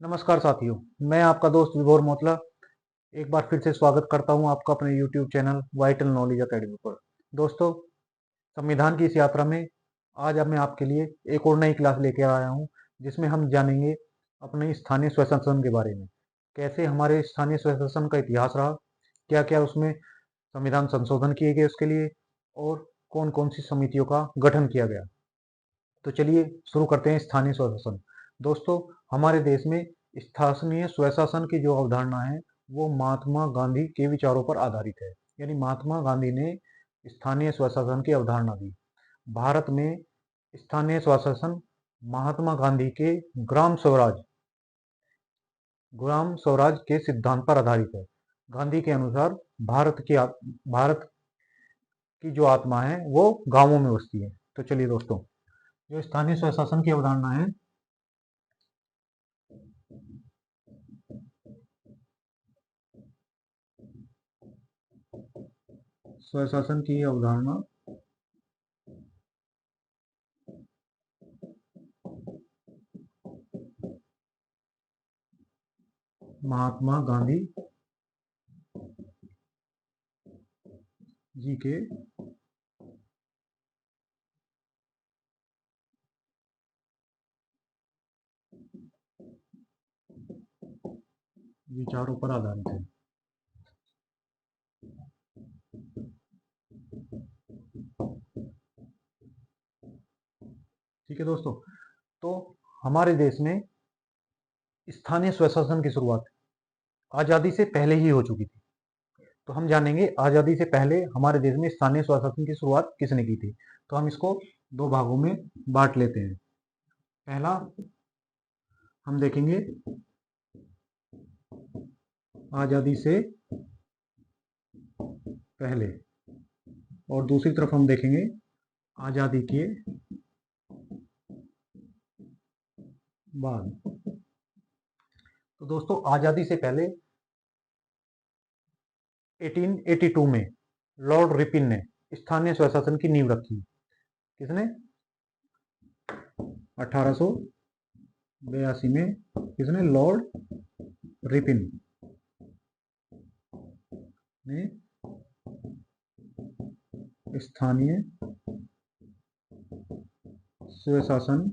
नमस्कार साथियों, मैं आपका दोस्त विभोर मोतला एक बार फिर से स्वागत करता हूं आपका अपने YouTube channel vital knowledge academy पर। दोस्तों, संविधान की इस यात्रा में आज अब मैं आपके लिए एक और नई क्लास लेके आया हूं, जिसमें हम जानेंगे अपने स्थानीय स्वशासन के बारे में। कैसे हमारे स्थानीय स्वशासन का इतिहास रहा, क्या क्या उसमें संविधान संशोधन किए गए उसके लिए, और कौन कौन सी समितियों का गठन किया गया। तो चलिए शुरू करते हैं स्थानीय स्वशासन। दोस्तों, हमारे देश में स्थानीय स्वशासन की जो अवधारणा है वो महात्मा गांधी के विचारों पर आधारित है। यानी महात्मा गांधी ने स्थानीय स्वशासन की अवधारणा दी। भारत में स्थानीय स्वशासन महात्मा गांधी के ग्राम स्वराज के सिद्धांत पर आधारित है। गांधी के अनुसार भारत की जो आत्मा है वो गांवों में बसती है। तो चलिए दोस्तों, जो स्थानीय स्वशासन की अवधारणा है, स्वशासन की अवधारणा महात्मा गांधी जी के विचारों पर आधारित है। ठीक है दोस्तों, तो हमारे देश में स्थानीय स्वशासन की शुरुआत आजादी से पहले ही हो चुकी थी। तो हम जानेंगे आजादी से पहले हमारे देश में स्थानीय स्वशासन की शुरुआत किसने की थी। तो हम इसको दो भागों में बांट लेते हैं। पहला हम देखेंगे आजादी से पहले, और दूसरी तरफ हम देखेंगे आजादी के बाद। तो दोस्तों, आजादी से पहले 1882 में लॉर्ड रिपिन ने स्थानीय स्वशासन की नींव रखी। किसने? 1882 में किसने? लॉर्ड रिपिन ने स्थानीय स्वशासन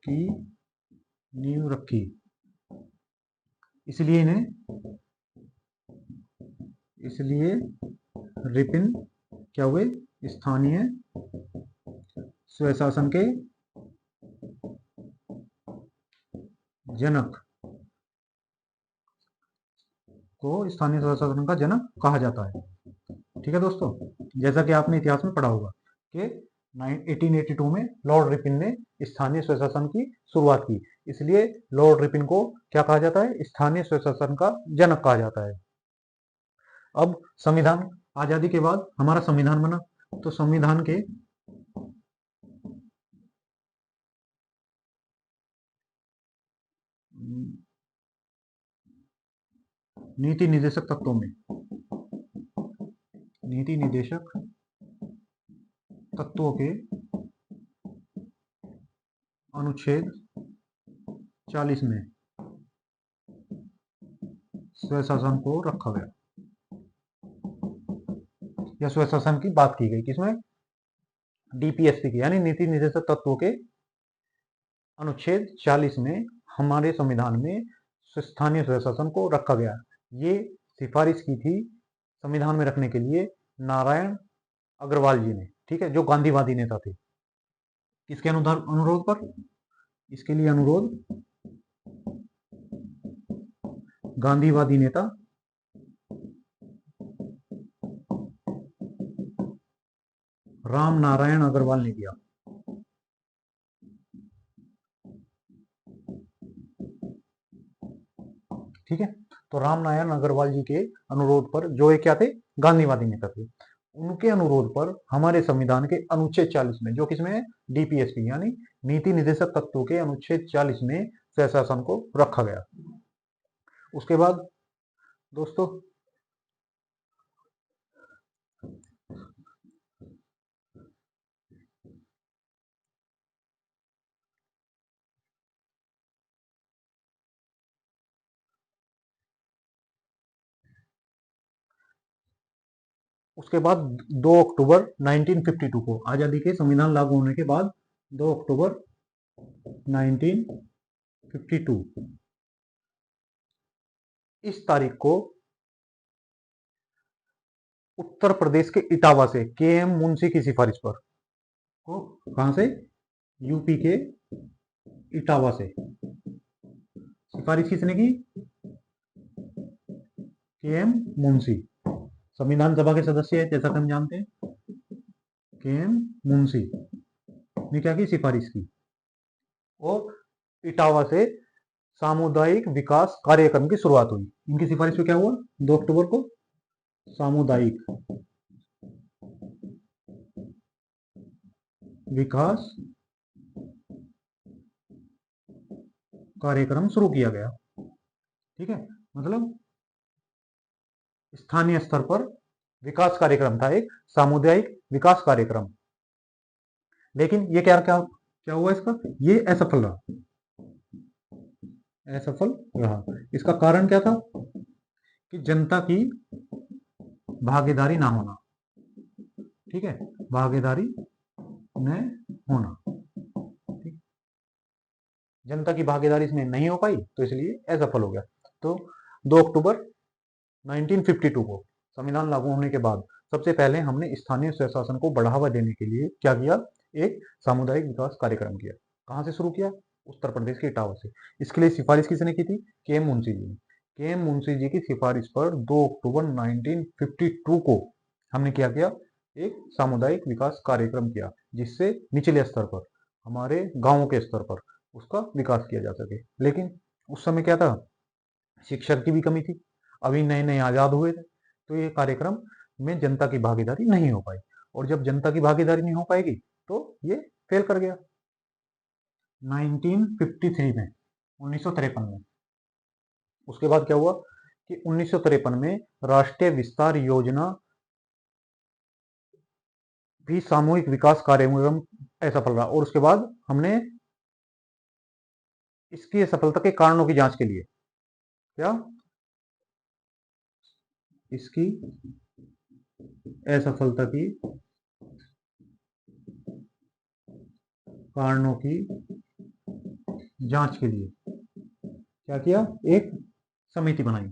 की नींव रखी। इसलिए रिपिन क्या हुए? स्थानीय स्वशासन के जनक को स्थानीय स्वशासन का जनक कहा जाता है। ठीक है दोस्तों, जैसा कि आपने इतिहास में पढ़ा होगा कि 1882 में लॉर्ड रिपिन ने स्थानीय स्वशासन की शुरुआत की। इसलिए लॉर्ड रिपिन को क्या कहा जाता है? स्थानीय स्वशासन का जनक कहा जाता है। अब संविधान, आजादी के बाद हमारा संविधान बना। तो संविधान के नीति निर्देशक तत्वों में नीति निर्देशक तत्वों के अनुच्छेद 40 में स्वशासन को रखा गया, या स्वशासन की बात की गई। किसमें? डीपीएसपी की, यानी नीति निर्देशक तत्वों के अनुच्छेद 40 में हमारे संविधान में स्थानीय स्वशासन को रखा गया। ये सिफारिश की थी संविधान में रखने के लिए नारायण अग्रवाल जी ने। ठीक है, जो गांधीवादी नेता थे। किसके अनुरोध पर? इसके लिए अनुरोध गांधीवादी नेता राम नारायण अग्रवाल ने किया। ठीक है, तो राम नारायण अग्रवाल जी के अनुरोध पर, जो एक क्या थे? गांधीवादी नेता थे, उनके अनुरोध पर हमारे संविधान के अनुच्छेद 40 में, जो किसमें है? डीपीएसपी, यानी नीति निर्देशक तत्वों के अनुच्छेद 40 में स्वशासन को रखा गया। उसके बाद दोस्तों, उसके बाद 2 अक्टूबर 1952 को, आजादी के संविधान लागू होने के बाद 2 अक्टूबर 1952 इस तारीख को उत्तर प्रदेश के इटावा से के एम मुंशी की सिफारिश पर, को कहां से, यूपी के इटावा से, सिफारिश किसने की, के एम मुंशी, संविधान सभा के सदस्य है जैसा कि हम जानते हैं। के एम मुंशी ने क्या की, सिफारिश की, और इटावा से सामुदायिक विकास कार्यक्रम की शुरुआत हुई। इनकी सिफारिश पे क्या हुआ, 2 अक्टूबर को सामुदायिक विकास कार्यक्रम शुरू किया गया। ठीक है, मतलब स्थानीय स्तर पर विकास कार्यक्रम था, एक सामुदायिक विकास कार्यक्रम। लेकिन ये क्या क्या क्या हुआ इसका, ये असफल रहा, असफल रहा। इसका कारण क्या था कि जनता की भागीदारी ना होना। ठीक है, भागीदारी न होना, ठीक, जनता की भागीदारी इसमें नहीं हो पाई तो इसलिए असफल हो गया। तो 2 अक्टूबर 1952 को संविधान लागू होने के बाद सबसे पहले हमने स्थानीय स्वशासन को बढ़ावा देने के लिए क्या किया, एक सामुदायिक विकास कार्यक्रम किया। कहां से शुरू किया, उत्तर प्रदेश के इटावा से। इसके लिए सिफारिश किसने की थी, के एम मुंशी जी ने। के एम मुंशी जी की सिफारिश पर 2 अक्टूबर 1952 को हमने क्या किया, एक सामुदायिक विकास कार्यक्रम किया, जिससे निचले स्तर पर, हमारे गांवों के स्तर पर उसका विकास किया जा सके। लेकिन उस समय क्या था, शिक्षक की भी कमी थी, अभी नए नए आजाद हुए थे, तो ये कार्यक्रम में जनता की भागीदारी नहीं हो पाई, और जब जनता की भागीदारी नहीं हो पाएगी तो ये फेल कर गया। 1953 में, 1953 में, उसके बाद क्या हुआ कि 1953 में राष्ट्रीय विस्तार योजना भी सामूहिक विकास कार्यक्रम असफल रहा, और उसके बाद हमने इसकी असफलता के कारणों की जांच के लिए क्या, इसकी असफलता की कारणों की जांच के लिए क्या किया, एक समिति बनाई।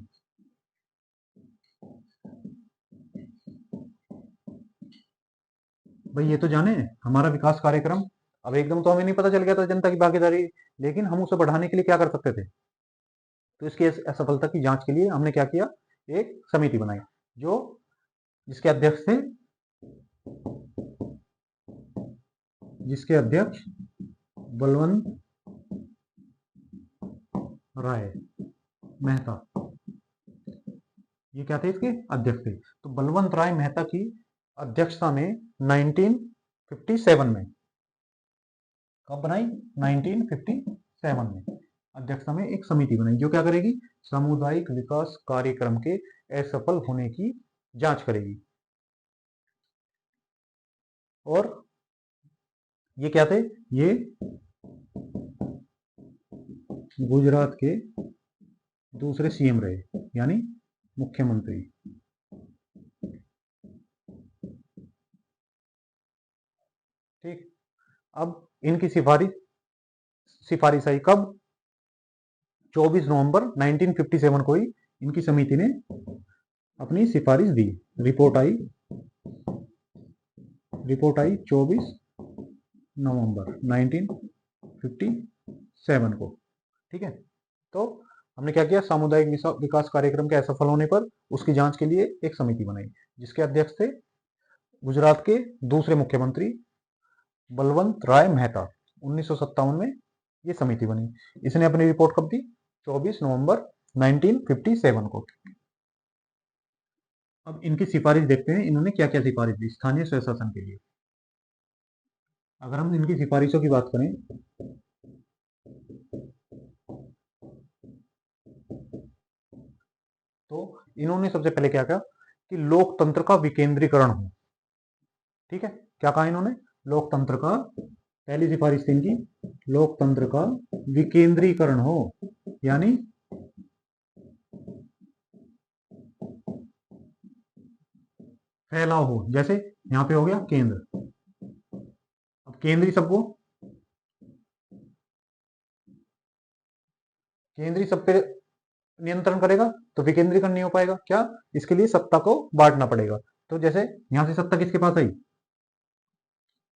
भाई ये तो जाने हमारा विकास कार्यक्रम, अब एकदम तो हमें नहीं पता चल गया था जनता की भागीदारी, लेकिन हम उसे बढ़ाने के लिए क्या कर सकते थे। तो इसकी असफलता की जांच के लिए हमने क्या किया, एक समिति बनाई, जो जिसके अध्यक्ष थे, जिसके अध्यक्ष बलवंत राय मेहता, ये क्या थे, इसके अध्यक्ष थे। तो बलवंत राय मेहता की अध्यक्षता में 1957 में, कब बनाई, 1957 में अध्यक्षता में एक समिति बनाई, जो क्या करेगी, सामुदायिक विकास कार्यक्रम के असफल होने की जांच करेगी। और ये क्या थे, ये गुजरात के दूसरे सीएम रहे, यानी मुख्यमंत्री। ठीक, अब इनकी सिफारिश आई कब, 24 नवंबर 1957 को ही इनकी समिति ने अपनी सिफारिश दी। रिपोर्ट आई 24 नवंबर 1957 को। ठीक है, तो हमने क्या किया, सामुदायिक विकास कार्यक्रम के असफल होने पर उसकी जांच के लिए एक समिति बनाई, जिसके अध्यक्ष थे गुजरात के दूसरे मुख्यमंत्री बलवंत राय मेहता। 1957 में ये समिति बनी। इसने अपनी रिपोर्ट कब दी, 24 नवंबर 1957 को। अब इनकी सिफारिश देखते हैं, इन्होंने क्या क्या सिफारिश दी स्थानीय स्वशासन के लिए। अगर हम इनकी सिफारिशों की बात करें, तो इन्होंने सबसे पहले क्या कहा कि लोकतंत्र का विकेंद्रीकरण हो। ठीक है, क्या कहा इन्होंने, लोकतंत्र का, पहली सिफारिश थी इनकी, लोकतंत्र का विकेंद्रीकरण हो, यानी फैलाव हो, जैसे यहाँ पे हो गया केंद्र। अब केंद्रीय सबको, केंद्रीय सब पे नियंत्रण करेगा तो विकेंद्रीकरण नहीं हो पाएगा। क्या? इसके लिए सत्ता को बांटना पड़ेगा। तो जैसे यहां से सत्ता किसके पास आई?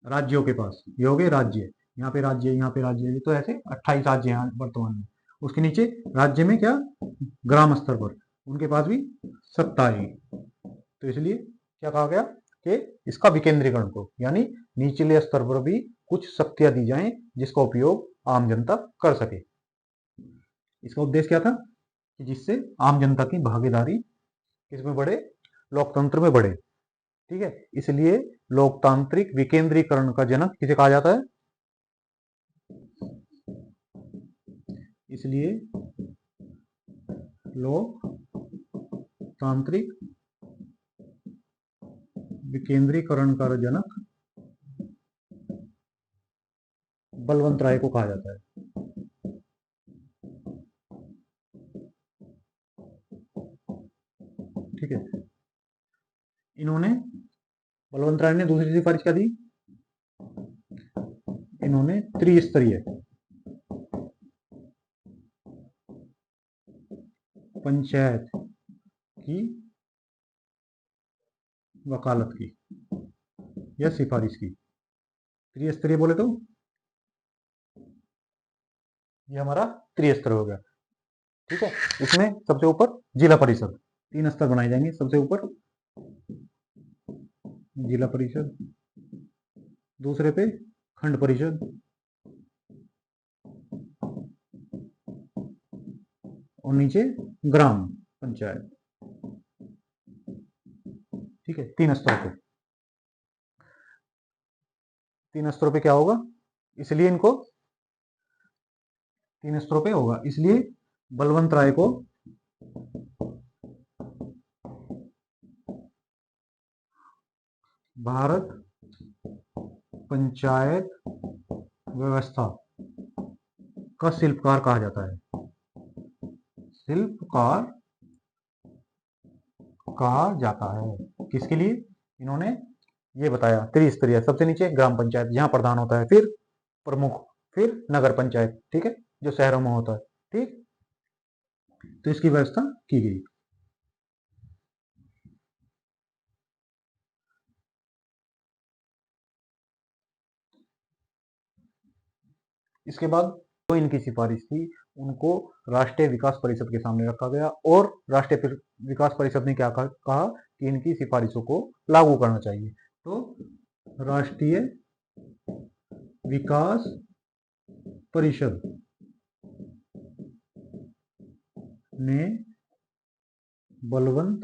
राज्यों के पास। ये हो गए राज्य, यहाँ पे राज्य, यहाँ पे राज्य, तो ऐसे 28 राज्य हैं वर्तमान में। उसके नीचे राज्य में क्या, ग्राम स्तर पर उनके पास भी सत्ता है। तो इसलिए क्या कहा गया कि इसका विकेंद्रीकरण को, यानी निचले स्तर पर भी कुछ शक्तियां दी जाएं जिसका उपयोग आम जनता कर सके। इसका उद्देश्य क्या था कि जिससे आम जनता की भागीदारी किसमें बढ़े, लोकतंत्र में बढ़े। ठीक है, इसलिए लोकतांत्रिक विकेंद्रीकरण का जनक किसे कहा जाता है? इसलिए लोकतांत्रिक विकेंद्रीकरण का जनक बलवंत राय को कहा जाता है। ठीक है, इन्होंने, बलवंत राय ने दूसरी सिफारिश क्या दी? इन्होंने त्रिस्तरीय पंचायत की वकालत की या सिफारिश की। त्रिस्तरीय बोले तो ये हमारा त्रिस्तर हो गया। ठीक है, इसमें सबसे ऊपर जिला परिषद, 3 स्तर बनाए जाएंगे। सबसे ऊपर जिला परिषद, दूसरे पे खंड परिषद, और नीचे ग्राम पंचायत। ठीक है, 3 स्तरों पे, 3 स्तरों पे क्या होगा, इसलिए इनको 3 स्तरों पे होगा, इसलिए बलवंत राय को भारत पंचायत व्यवस्था का शिल्पकार कहा जाता है। शिल्पकार कहा जाता है किसके लिए? इन्होंने ये बताया त्रिस्तरीय, सबसे नीचे ग्राम पंचायत जहां प्रधान होता है, फिर प्रमुख, फिर नगर पंचायत, ठीक है, जो शहरों में होता है। ठीक, तो इसकी व्यवस्था की गई। इसके बाद जो इनकी सिफारिश थी उनको राष्ट्रीय विकास परिषद के सामने रखा गया, और राष्ट्रीय विकास परिषद ने क्या कहा कि इनकी सिफारिशों को लागू करना चाहिए। तो राष्ट्रीय विकास परिषद ने बलवंत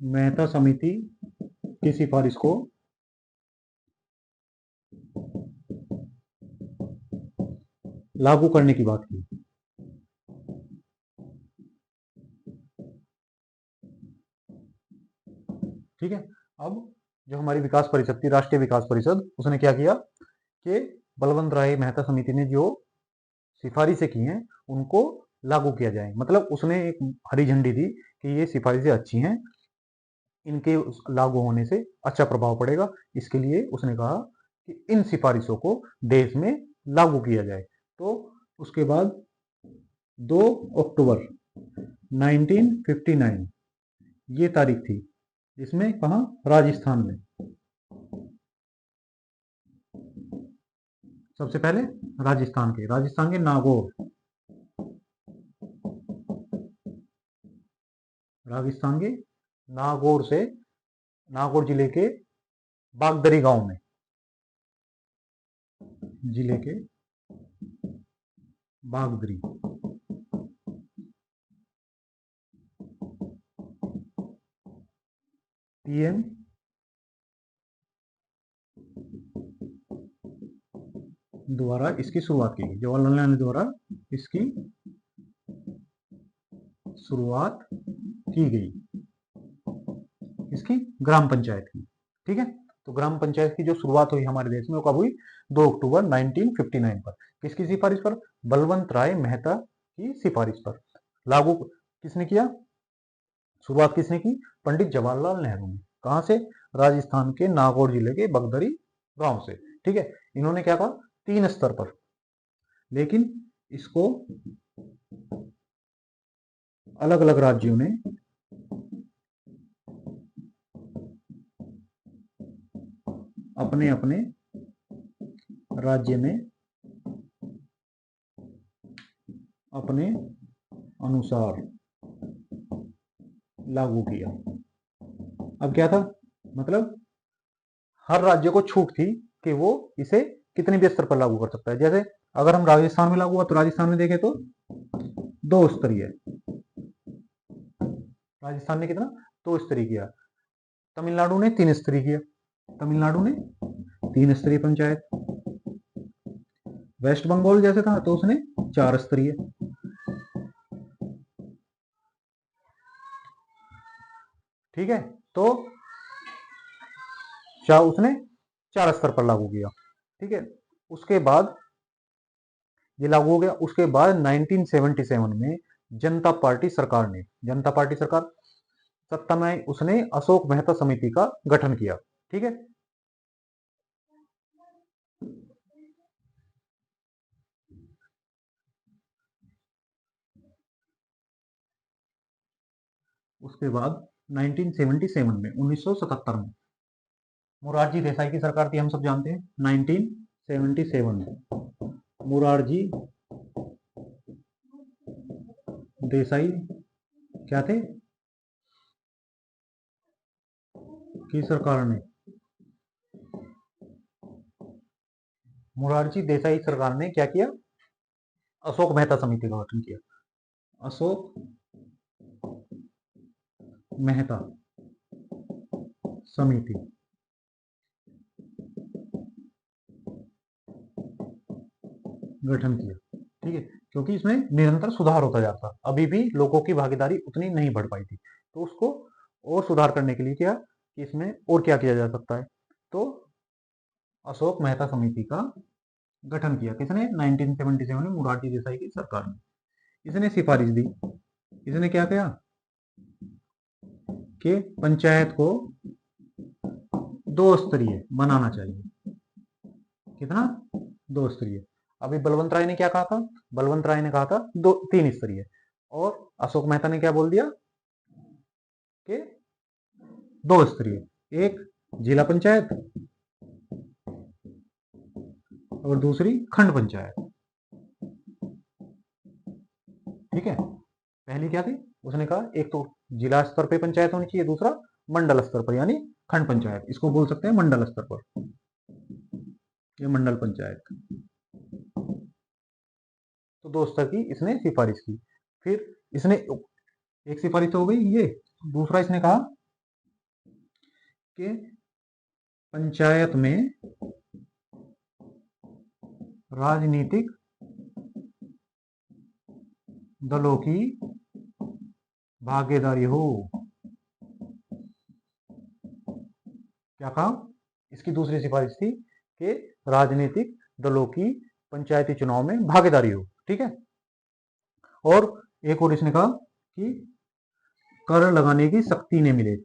मेहता समिति की सिफारिश को लागू करने की बात की। ठीक है, अब जो हमारी विकास परिषद थी, राष्ट्रीय विकास परिषद, उसने क्या किया कि बलवंत राय मेहता समिति ने जो सिफारिशें की हैं उनको लागू किया जाए। मतलब उसने एक हरी झंडी दी कि ये सिफारिशें अच्छी हैं, इनके लागू होने से अच्छा प्रभाव पड़ेगा। इसके लिए उसने कहा कि इन सिफारिशों को देश में लागू किया जाए। तो उसके बाद 2 अक्टूबर 1959 ये तारीख थी, इसमें कहा, राजस्थान में। सबसे पहले राजस्थान के नागौर, राजस्थान के नागौर से, नागौर जिले के बागदरी गांव में, जिले के बागदरी, पीएम द्वारा इसकी शुरुआत की गई, जवाहरलाल नेहरू द्वारा इसकी शुरुआत की गई, इसकी ग्राम पंचायत की। ठीक है, तो ग्राम पंचायत की जो शुरुआत हुई हमारे देश में वो कब हुई? 2 अक्टूबर 1959 पर। किसकी सिफारिश पर? बलवंत राय मेहता की सिफारिश पर। लागू किसने किया? शुरुआत किसने की? पंडित जवाहरलाल नेहरू ने। कहां से? राजस्थान के नागौर जिले के बगदरी गांव से। ठीक है, इन्होंने क्या कहा? 3 स्तर पर, लेकिन इसको अलग अलग राज्यों ने अपने अपने राज्य में अपने अनुसार लागू किया। अब क्या था? मतलब हर राज्य को छूट थी कि वो इसे कितने भी स्तर पर लागू कर सकता है। जैसे अगर हम राजस्थान में लागू हुआ तो राजस्थान में देखें तो 2 स्तरीय, राजस्थान ने कितना? 2 स्तरीय किया। तमिलनाडु ने 3 स्तरीय किया, तमिलनाडु ने 3 स्तरीय पंचायत। वेस्ट बंगाल जैसे था तो उसने 4 स्तरीय। ठीक है, तो उसने 4 स्तर पर लागू किया। ठीक है, उसके बाद ये लागू हो गया। उसके बाद 1977 में जनता पार्टी सरकार ने, जनता पार्टी सरकार सत्ता में आई, उसने अशोक मेहता समिति का गठन किया। ठीक है, उसके बाद 1977 में 1977 में मोरारजी देसाई की सरकार थी, हम सब जानते हैं। 1977 में मोरारजी देसाई क्या थे? की सरकार ने, मोरारजी देसाई सरकार ने क्या किया? अशोक मेहता समिति का गठन किया। अशोक मेहता समिति गठन किया। ठीक है, क्योंकि इसमें निरंतर सुधार होता जाता, अभी भी लोगों की भागीदारी उतनी नहीं बढ़ पाई थी, तो उसको और सुधार करने के लिए क्या कि इसमें और क्या किया जा सकता है, तो अशोक मेहता समिति का गठन किया। किसने? 1977 में मोरारजी देसाई की सरकार ने। इसने सिफारिश दी, इसने क्या किया कि पंचायत को 2 स्तरीय बनाना चाहिए। कितना? 2 स्तरीय। अभी बलवंत राय ने क्या कहा था? बलवंत राय ने कहा था 3 स्तरीय, और अशोक मेहता ने क्या बोल दिया कि 2 स्तरीय। एक जिला पंचायत और दूसरी खंड पंचायत। ठीक है, पहली क्या थी? उसने कहा एक तो जिला स्तर पे पंचायत होनी चाहिए, दूसरा मंडल स्तर पर यानी खंड पंचायत, इसको बोल सकते हैं मंडल स्तर पर, ये मंडल पंचायत। तो 2 स्तर की इसने सिफारिश की। फिर इसने एक सिफारिश तो हो गई ये, दूसरा इसने कहा कि पंचायत में राजनीतिक दलों की भागीदारी हो। क्या कहा? इसकी दूसरी सिफारिश थी कि राजनीतिक दलों की पंचायती चुनाव में भागीदारी हो। ठीक है, और एक और इसने कहा कि कर लगाने की सख्ती ने मिले,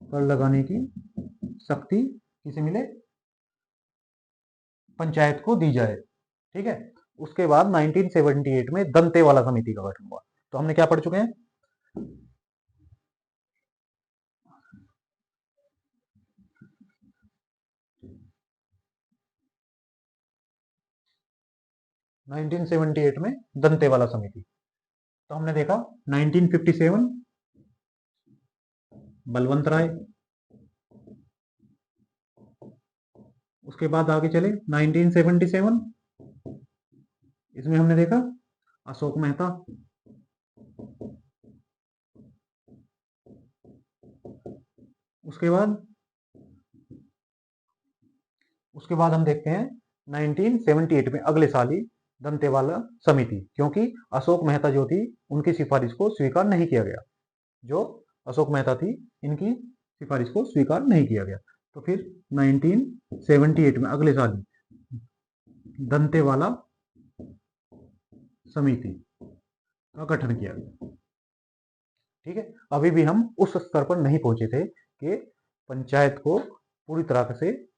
कर लगाने की सख्ती किसे मिले? पंचायत को दी जाए। ठीक है, उसके बाद 1978 में दंतेवाला समिति का गठन हुआ। तो हमने क्या पढ़ चुके हैं? 1978 में दंतेवाला समिति। तो हमने देखा 1957 बलवंत राय, उसके बाद आगे चले 1977, इसमें हमने देखा अशोक मेहता, उसके बाद हम देखते हैं 1978 में, अगले साल ही दंतेवाला समिति, क्योंकि अशोक मेहता जो थी उनकी सिफारिश को स्वीकार नहीं किया गया, जो अशोक मेहता थी इनकी सिफारिश को स्वीकार नहीं किया गया। तो फिर 1978 में अगले साल दंतेवाला समिति का गठन किया गया। ठीक है, अभी भी हम उस स्तर पर नहीं पहुंचे थे कि पंचायत को पूरी तरह से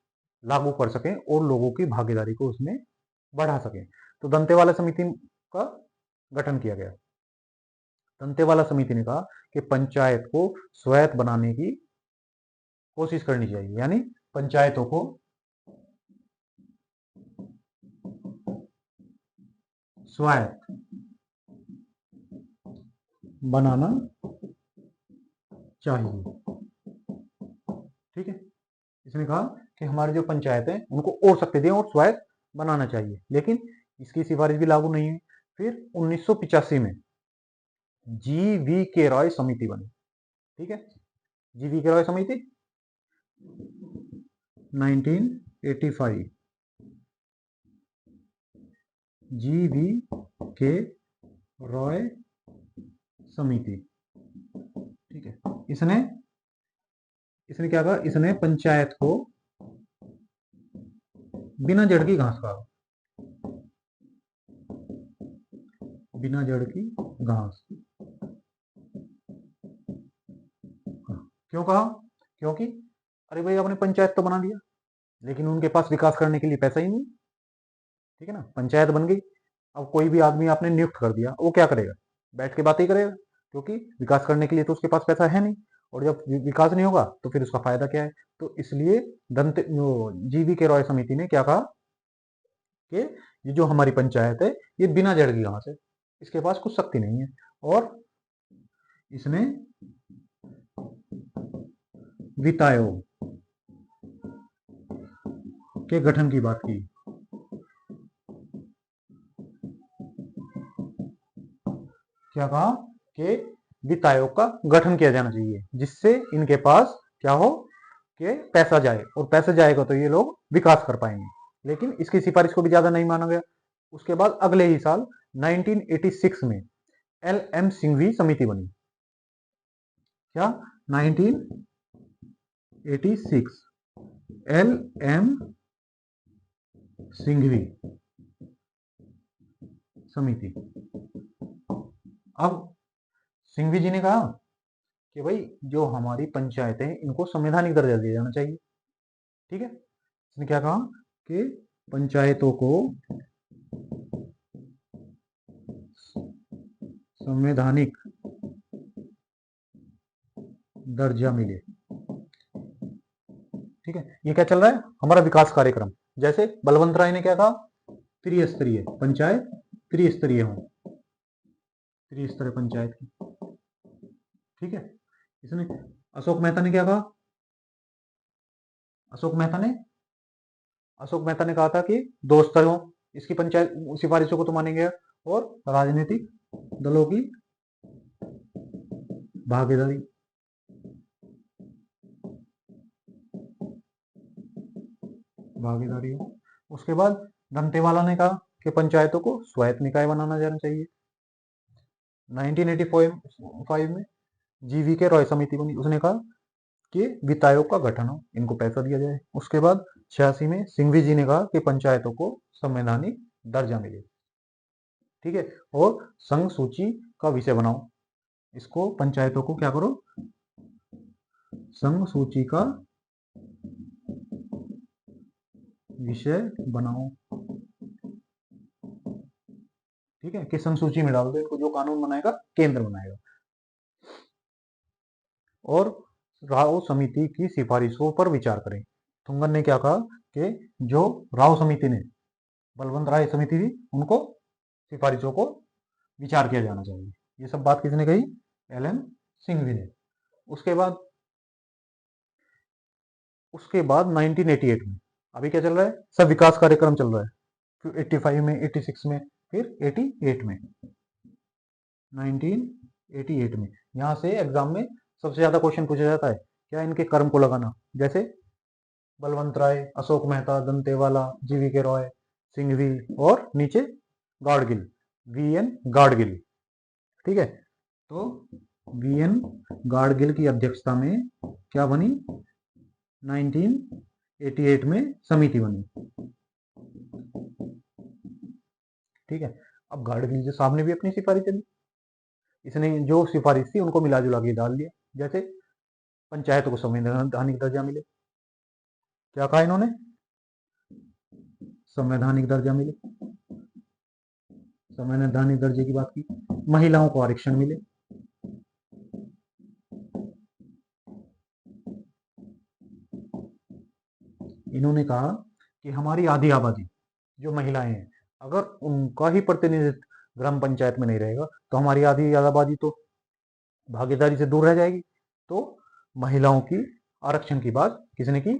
लागू कर सकें और लोगों की भागीदारी को उसमें बढ़ा सकें। तो दंतेवाड़ा समिति का गठन किया गया। दंतेवाड़ा समिति ने कहा कि पंचायत को स्वायत्त बनाने की कोशिश करनी चाहिए, यानी पंचायतों को स्वायत्त बनाना चाहिए। ठीक है, इसने कहा कि हमारी जो पंचायत है उनको और शक्ति दें और स्वायत्त बनाना चाहिए, लेकिन इसकी सिफारिश भी लागू नहीं हुई। फिर 1985 में जी.वी. के रॉय समिति बनी। ठीक है, जी.वी. के रॉय समिति 1985, जी.वी. के रॉय समिति। ठीक है, इसने इसने क्या कहा, इसने पंचायत को बिना जड़ की घास कहा, बिना जड़ की घास। क्यों कहा? क्योंकि अरे भाई आपने पंचायत तो बना दिया, लेकिन उनके पास विकास करने के लिए पैसा ही नहीं। ठीक है ना, पंचायत बन गई, अब कोई भी आदमी आपने नियुक्त कर दिया, वो क्या करेगा? बैठ के बातें ही करेगा, क्योंकि विकास करने के लिए तो उसके पास पैसा है नहीं, और जब विकास नहीं होगा तो फिर उसका फायदा क्या है? तो इसलिए जी.वी. के रॉय समिति ने क्या कहा कि ये जो हमारी पंचायत है ये बिना जड़ की घास है, इसके पास कुछ शक्ति नहीं है, और इसने वित्त आयोग के गठन की बात की। क्या कहा कि वित्त आयोग का गठन किया जाना चाहिए, जिससे इनके पास क्या हो कि पैसा जाए, और पैसा जाएगा तो ये लोग विकास कर पाएंगे। लेकिन इसकी सिफारिश को भी ज्यादा नहीं माना गया। उसके बाद अगले ही साल 1986 में एल.एम. सिंघवी समिति बनी। क्या? 1986 एल.एम. सिंघवी समिति। अब सिंघवी जी ने कहा कि भाई जो हमारी पंचायतें हैं इनको संवैधानिक दर्जा दिया जाना चाहिए। ठीक है, इसने क्या कहा कि पंचायतों को संवैधानिक दर्जा मिले। ठीक है, ये क्या चल रहा है? हमारा विकास कार्यक्रम। जैसे बलवंत राय ने क्या कहा, त्रिस्तरीय पंचायत, त्रिस्तरीय हो, त्रिस्तरीय पंचायत की। ठीक है, इसने अशोक मेहता ने क्या कहा? अशोक मेहता ने कहा था कि दो स्तर हो, इसकी पंचायत सिफारिशों को तो मानेंगे, और राजनीतिक दलों की भागीदारी। भागीदारी हो। उसके बाद दंतेवाड़ा ने कहा कि पंचायतों को स्वायत्त निकाय बनाना जाना चाहिए। 1985 में जी.वी. के रॉय समिति बनी। उसने कहा कि वित्त आयोग का गठन हो, इनको पैसा दिया जाए। उसके बाद 86 में सिंघवी जी ने कहा कि पंचायतों को संवैधानिक दर्जा मिले। ठीक है, और संघ सूची का विषय बनाओ, इसको पंचायतों को क्या करो, संघ सूची का विषय बनाओ। ठीक है, कि संघ सूची में डाल दो इनको, जो कानून बनाएगा केंद्र बनाएगा। और राव समिति की सिफारिशों पर विचार करें। थुंगन ने क्या कहा कि जो राव समिति ने, बलवंत राय समिति थी, उनको सिफारिशों को विचार किया जाना चाहिए। ये सब बात किसने कही? एल.एम. सिंघवी ने। उसके बाद 1988 में अभी क्या चल रहा है? सब विकास कार्यक्रम चल रहा है। फिर 85 में, 86 में, फिर 88 में, 1988 में यहां से एग्जाम में सबसे ज्यादा क्वेश्चन पूछा जाता है क्या? इनके कर्म को लगाना। जैसे बलवंत राय, अशोक मेहता, दंतेवाड़ा, जी.वी. के रॉय, सिंघवी, और नीचे गाडगिल, वी.एन. गाडगिल। ठीक है, तो वी.एन. गाडगिल की अध्यक्षता में क्या बनी? 1988 में समिति बनी। ठीक है, अब गाडगिल जी साहब ने भी अपनी सिफारिशें दी। इसने जो सिफारिश थी उनको मिला जुला के डाल दिया। जैसे पंचायत को संवैधानिक दर्जा मिले, क्या कहा इन्होंने, संवैधानिक दर्जा मिले, संवैधानिक दर्जे की बात की। महिलाओं को आरक्षण मिले, इन्होंने कहा कि हमारी आधी आबादी जो महिलाएं हैं, अगर उनका ही प्रतिनिधित्व ग्राम पंचायत में नहीं रहेगा तो हमारी आधी आबादी तो भागीदारी से दूर रह जाएगी। तो महिलाओं की आरक्षण की बात किसने की,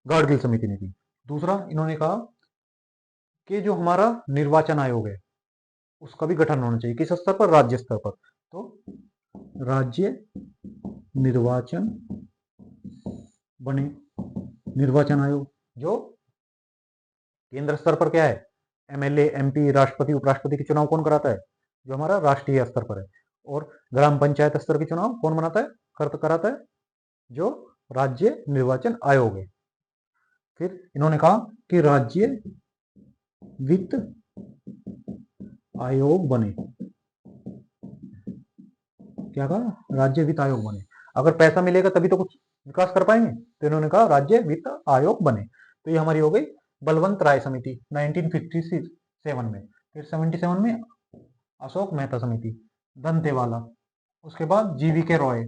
गाडगिल समिति ने की। दूसरा इन्होंने कहा कि जो हमारा निर्वाचन आयोग है उसका भी गठन होना चाहिए, किस स्तर पर, राज्य स्तर पर। तो राज्य निर्वाचन बने, निर्वाचन आयोग जो केंद्र स्तर पर क्या है, एमएलए, एमपी, राष्ट्रपति, उपराष्ट्रपति के चुनाव कौन कराता है, जो हमारा राष्ट्रीय स्तर पर है। और ग्राम पंचायत स्तर के चुनाव कौन बनाता है, कराता है, जो राज्य निर्वाचन आयोग है। फिर इन्होंने कहा कि राज्य वित्त आयोग बने, क्या कहा, राज्य वित्त आयोग बने। अगर पैसा मिलेगा तभी तो कुछ विकास कर पाएंगे, तो इन्होंने कहा राज्य वित्त आयोग बने। तो ये हमारी हो गई बलवंत राय समिति 1957 में। फिर 77 में अशोक मेहता समिति, दंतेवाला, उसके बाद जीवी के रॉय,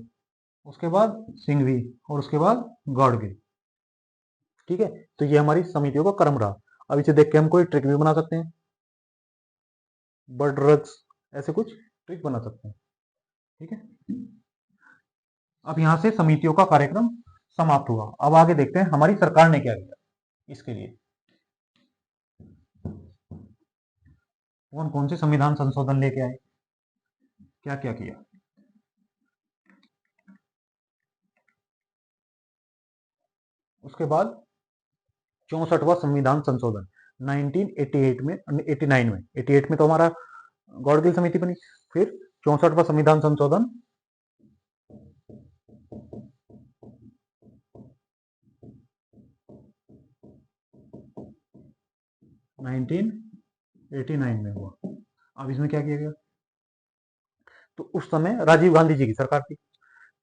उसके बाद सिंघवी और उसके बाद गाडगिल। ठीक है, तो ये हमारी समितियों का क्रम रहा। अब इसे देख के हम कोई ट्रिक भी बना सकते हैं, बर्ड ड्रग्स, ऐसे कुछ ट्रिक बना सकते हैं। ठीक है, अब यहां से समितियों का कार्यक्रम समाप्त हुआ। अब आगे देखते हैं हमारी सरकार ने क्या किया इसके लिए, कौन कौन से संविधान संशोधन लेके आए, क्या क्या किया। उसके बाद 64वां संविधान संशोधन 1988 में, 89 में, 88 में तो हमारा गौड़गिल समिति बनी। फिर 64वां संविधान संशोधन 1989 में हुआ। अब इसमें क्या किया गया, तो उस समय राजीव गांधी जी की सरकार थी,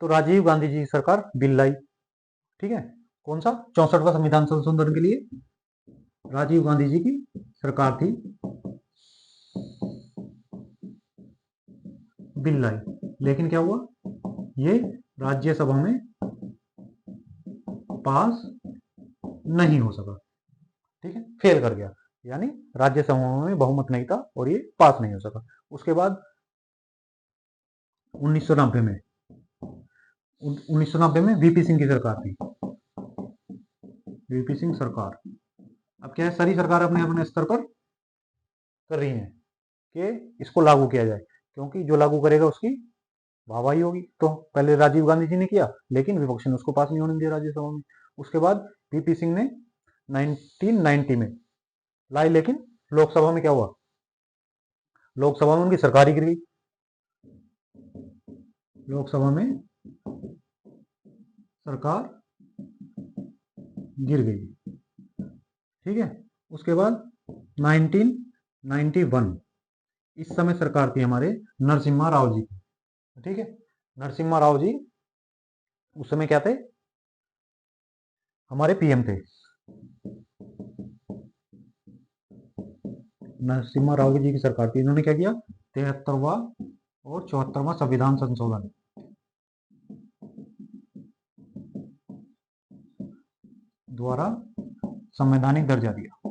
तो राजीव गांधी जी की सरकार बिल लाई। ठीक है, कौन सा, 64वां संविधान संशोधन के लिए राजीव गांधी जी की सरकार थी, बिल लाई। लेकिन क्या हुआ, ये राज्यसभा में पास नहीं हो सका। ठीक है, फेल कर गया, यानी राज्यसभा में बहुमत नहीं था और ये पास नहीं हो सका। उसके बाद 1990 में, 1990 में वीपी सिंह की सरकार थी, वीपी सिंह सरकार। अब क्या है, सारी सरकार अपने अपने स्तर पर कर रही है कि इसको लागू किया जाए, क्योंकि जो लागू करेगा उसकी वाहवाही होगी। तो पहले राजीव गांधी जी ने किया, लेकिन विपक्ष ने उसको पास नहीं होने दिया राज्यसभा में। उसके बाद वीपी सिंह ने 1990 में लाई, लेकिन लोकसभा में क्या हुआ, लोकसभा में उनकी सरकार ही गिर गई, लोकसभा में सरकार गिर गई। ठीक है, उसके बाद 1991, इस समय सरकार थी हमारे नरसिम्हा राव जी की। ठीक है, नरसिम्हा राव जी उस समय क्या थे, हमारे पीएम थे। नरसिम्हा राव जी की सरकार थी, इन्होंने क्या किया, 73वां और 74वां संविधान संशोधन द्वारा संवैधानिक दर्जा दिया।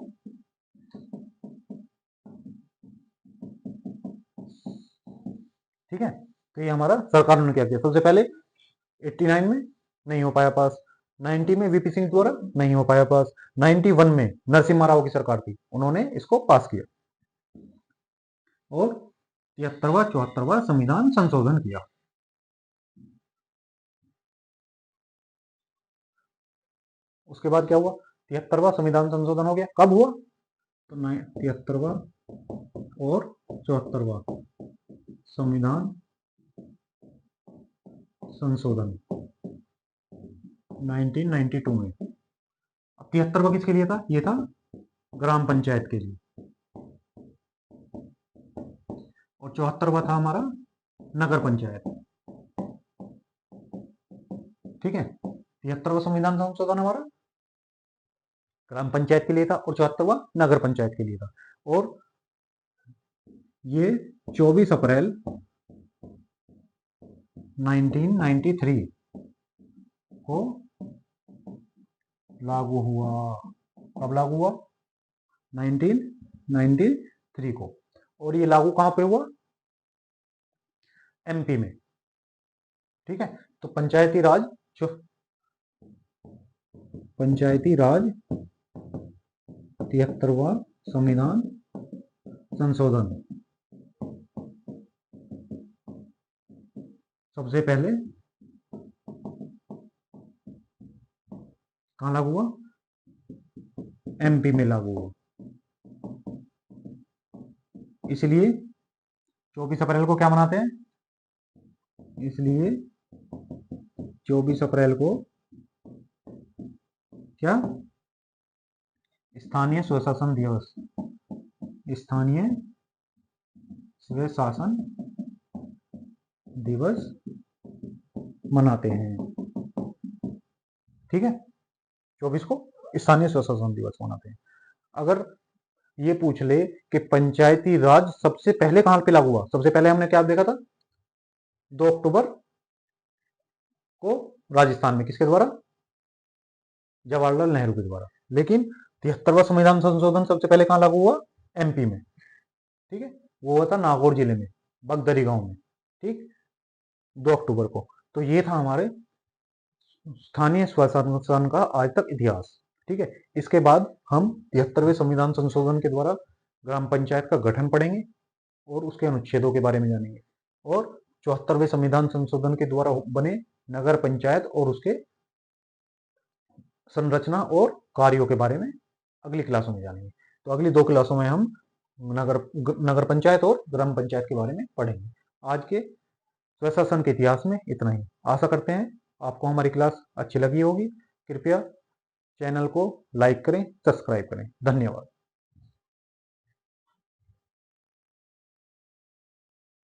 ठीक है, तो ये हमारा सरकार ने क्या किया, सबसे पहले 89 में नहीं हो पाया पास, 90 में वीपी सिंह द्वारा नहीं हो पाया पास, 91 में नरसिम्हा राव की सरकार थी, उन्होंने इसको पास किया और 73वां 74वां संविधान संशोधन किया। उसके बाद क्या हुआ, 73वां संविधान संशोधन हो गया, कब हुआ, तो 73वां और 74वां संविधान संशोधन 1992 में। 73वां किसके लिए था, ये था ग्राम पंचायत के लिए। 74वां था हमारा नगर पंचायत। ठीक है, 73वां संविधान संशोधन हमारा ग्राम पंचायत के लिए था और 74वां नगर पंचायत के लिए था। और ये 24 अप्रैल 1993 को लागू हुआ। कब लागू हुआ? 1993 को। और ये लागू कहां पे हुआ? एमपी में। ठीक है, तो पंचायती राज 73वां संविधान संशोधन सबसे पहले कहां लागू हुआ? एमपी में लागू हुआ। इसलिए 24 अप्रैल को क्या मनाते हैं? इसलिए 24 अप्रैल को क्या? स्थानीय स्वशासन दिवस, स्थानीय स्वशासन दिवस मनाते हैं। ठीक है, 24 को स्थानीय स्वशासन दिवस मनाते हैं। अगर ये पूछ ले कि पंचायती राज सबसे पहले कहां पे लागू हुआ, सबसे पहले हमने क्या देखा था? 2 अक्टूबर को राजस्थान में, किसके द्वारा? जवाहरलाल नेहरू के द्वारा। लेकिन 73वां संविधान संशोधन सबसे पहले कहां लागू हुआ? एमपी में। ठीक है, वो हुआ था नागौर जिले में, बगदरी गांव में। ठीक, 2 अक्टूबर को। तो ये था हमारे स्थानीय स्वशासन का आज तक इतिहास। ठीक है, इसके बाद हम 73वें संविधान संशोधन के द्वारा ग्राम पंचायत का गठन पढ़ेंगे और उसके अनुच्छेदों के बारे में जानेंगे, और 74वें संविधान संशोधन के द्वारा बने नगर पंचायत और उसके संरचना और कार्यों के बारे में अगली क्लासों में जानेंगे। तो अगली 2 क्लासों में हम नगर पंचायत और ग्राम पंचायत के बारे में पढ़ेंगे। आज के स्वशासन के इतिहास में इतना ही। आशा करते हैं आपको हमारी क्लास अच्छी लगी होगी। कृपया चैनल को लाइक करें, सब्सक्राइब करें। धन्यवाद।